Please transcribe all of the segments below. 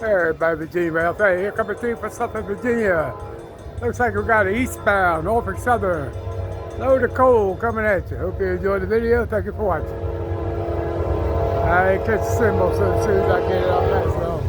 Hey, by Virginia Rail. Hey, here coming through for Suffolk, Virginia. Looks like we got an eastbound, Norfolk Southern. Load of coal coming at you. Hope you enjoyed the video. Thank you for watching. I catch the symbol so as soon as I get it, I'll pass it on.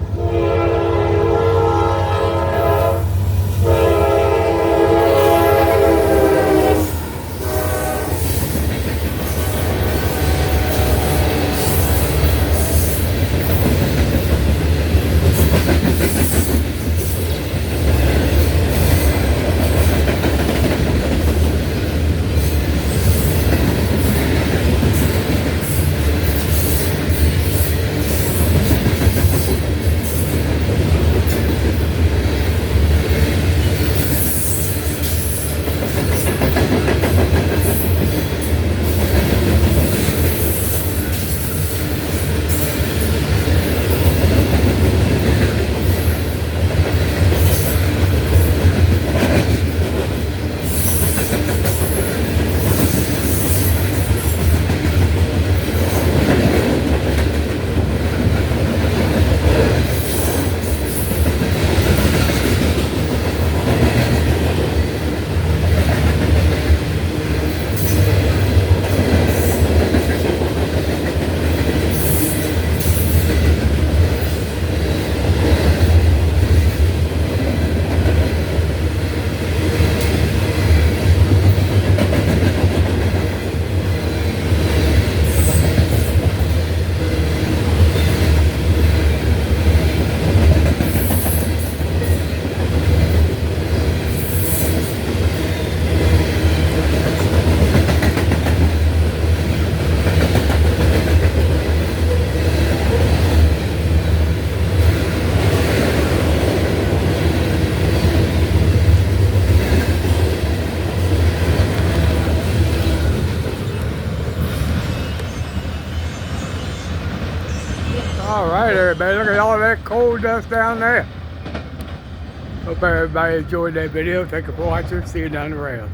All right, everybody, look at all that coal dust down there. Hope everybody enjoyed that video. Thank you for watching. See you down the rails.